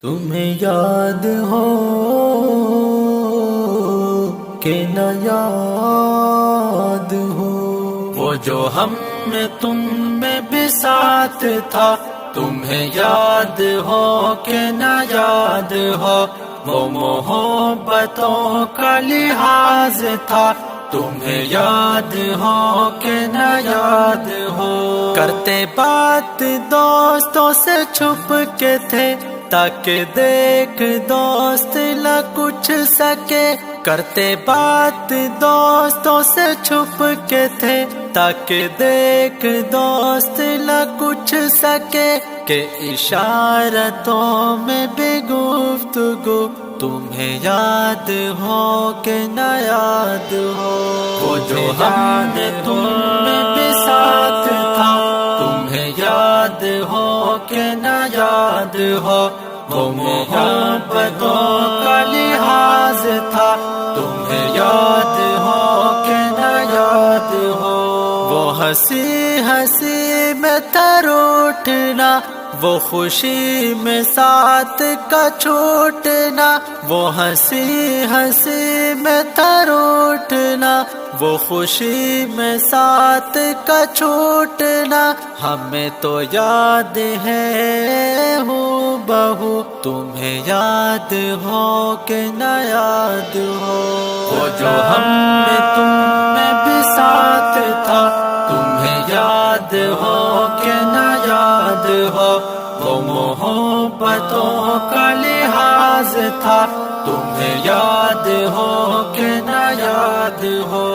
تمہیں یاد ہو کہ نہ یاد ہو وہ جو ہم میں تم میں بھی ساتھ تھا، تمہیں یاد ہو کہ نہ یاد ہو وہ محبتوں کا لحاظ تھا، تمہیں یاد ہو کہ نہ یاد ہو۔ کرتے بات دوستوں سے چھپ کے تھے تاکہ دیکھ دوست نہ کچھ سکے، کرتے بات دوستوں سے چھپ کے تھے تاکہ دیکھ دوست نہ کچھ سکے، کہ اشارتوں میں بھی گفتگو تمہیں یاد ہو کہ نہ یاد ہو وہ جو ہم نے تم میں بھی ساتھ تھا، تمہیں یاد ہو کہ نہ یاد ہو وہ محبتوں کا لحاظ تھا، تمہیں یاد ہو کہ نہ یاد ہو۔ وہ ہنسی ہنسی میں تھا روٹھنا، وہ خوشی میں ساتھ کا چھوٹنا، وہ ہنسی ہنسی میں تھا روٹھنا، وہ خوشی میں ساتھ کا چھوٹنا، ہمیں تو یاد ہے ہو بہو تمہیں یاد ہو کہ نہ یاد ہو وہ جو ہم میں تم میں بھی ساتھ تھا، تمہیں یاد ہو کہ نہ یاد ہو وہ محبتوں کا لحاظ تھا، تمہیں یاد ہو کہ نہ یاد ہو۔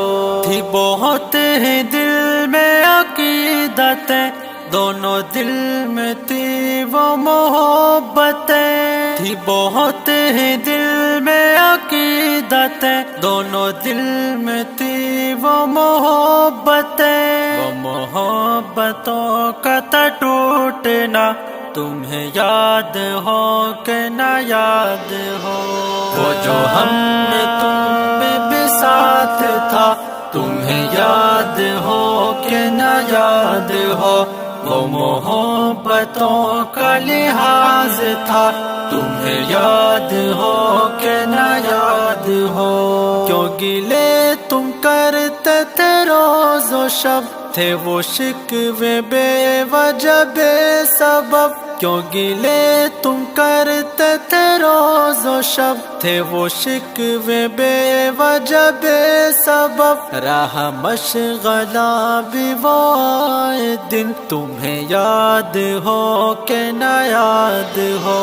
تھی بہت ہی دل میں عقیدتیں، دونوں دل میں تھی وہ محبتیں، تھی بہت ہی دل میں عقیدتیں، دونوں دل میں تھی وہ محبتیں، وہ محبتوں کا تھا ٹوٹنا، تمہیں یاد ہو کہ نہ یاد ہو وہ جو ہم میں تم میں بھی ساتھ تھا، تمہیں یاد ہو کہ نہ یاد ہو وہ محبتوں کا لحاظ تھا، تمہیں یاد ہو کہ نہ یاد ہو۔ کیوں گلے تم کرتے تھے روز و شب، تھے وہ شکوے بے وجہ بے سبب، کیوں گلے تم کرتے تھے روز و شب، تھے وہ شکوے بے وجہ بے سبب، راہ مشغلہ بھی وہ آئے دن، تمہیں یاد ہو کہ نہ یاد ہو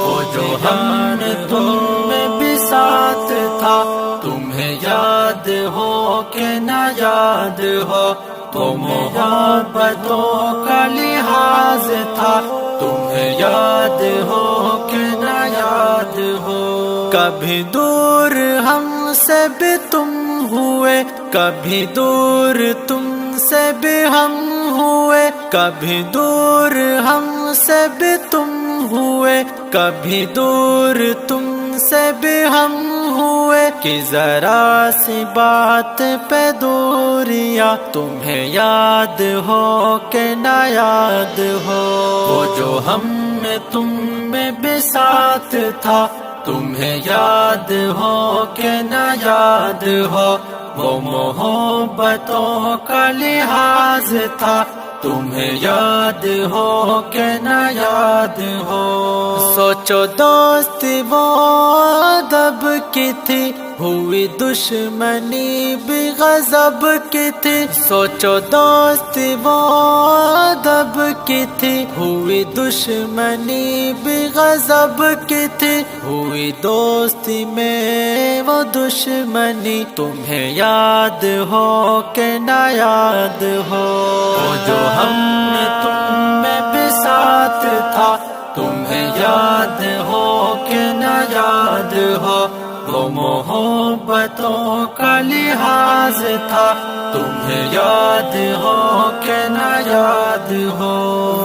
وہ جو ہم نے تم میں بھی ساتھ تھا، تمہیں یاد ہو کہ نہ یاد ہو تو محبتوں کا لحاظ تھا، تمہیں یاد ہو کہ نہ یاد ہو۔ کبھی دور ہم سے بھی تم ہوئے، کبھی دور تم سے بھی ہم ہوئے، کبھی دور ہم سے بھی تم ہوئے، کبھی دور تم سے بھی ہم ہوئے، کہ ذرا سی بات پہ دوریاں تمہیں یاد ہو کہ نہ یاد ہو وہ جو ہم میں تم میں بھی ساتھ تھا، تمہیں یاد ہو کہ نہ یاد ہو وہ محبتوں کا لحاظ تھا، تمہیں یاد ہو کہ نہ یاد ہو۔ سوچو دوستی وہ ادب کی تھی، ہوئی دشمنی بھی غضب کی تھی، سوچو دوستی وہ ادب کی تھی، ہوئی دشمنی بھی غضب کی تھی، ہوئی دوستی میں وہ دشمنی، تمہیں یاد ہو کہ نہ یاد ہو وہ جو ہم نے تم میں بھی ساتھ تھا، تمہیں یاد ہو کہ نہ یاد ہو وہ محبتوں کا لحاظ تھا، تمہیں یاد ہو کہ نہ یاد ہو۔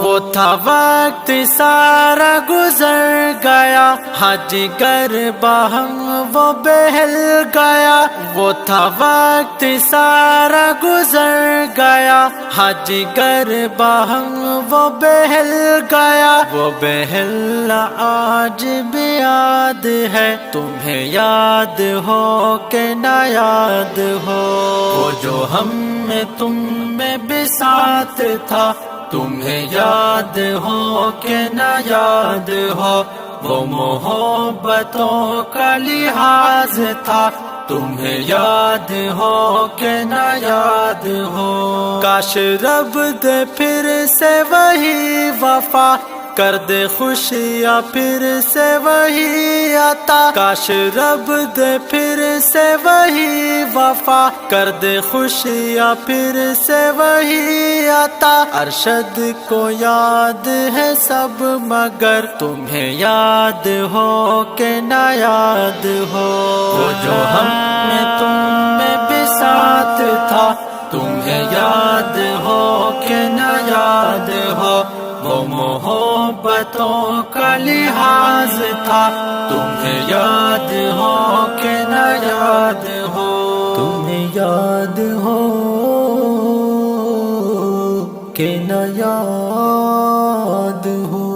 وہ تھا وقت سارا گزر گیا، حج گر باہم وہ بہل گیا۔ وہ تھا وقت سارا گزر گیا، حج گر باہم وہ بہل گیا۔ وہ بہل آج بھی یاد ہے، تمہیں یاد ہو کہ نہ یاد ہو۔ وہ جو ہم میں تم میں بساط تھا، تمہیں یاد ہو کہ نہ یاد ہو۔ وہ محبتوں کا لحاظ تھا، تمہیں یاد ہو کہ نہ یاد ہو۔ کاش رب دے پھر سے وہی وفا، کر دے خوشیاں پھر سے وہی عطا۔ کاش رب دے پھر سے وہی وفا، کر دے خوشیاں پھر سے وہی عطا۔ ارشد کو یاد ہے سب مگر تمہیں یاد ہو کہ نہ یاد ہو۔ وہ جو ہم میں تم میں بساط تھا، تمہیں یاد ہو کہ نہ یاد ہو۔ وہ محبتوں کا لحاظ تھا، تمہیں یاد ہو کہ نہ یاد ہو۔ تمہیں یاد ہو کہ نہ یاد ہو۔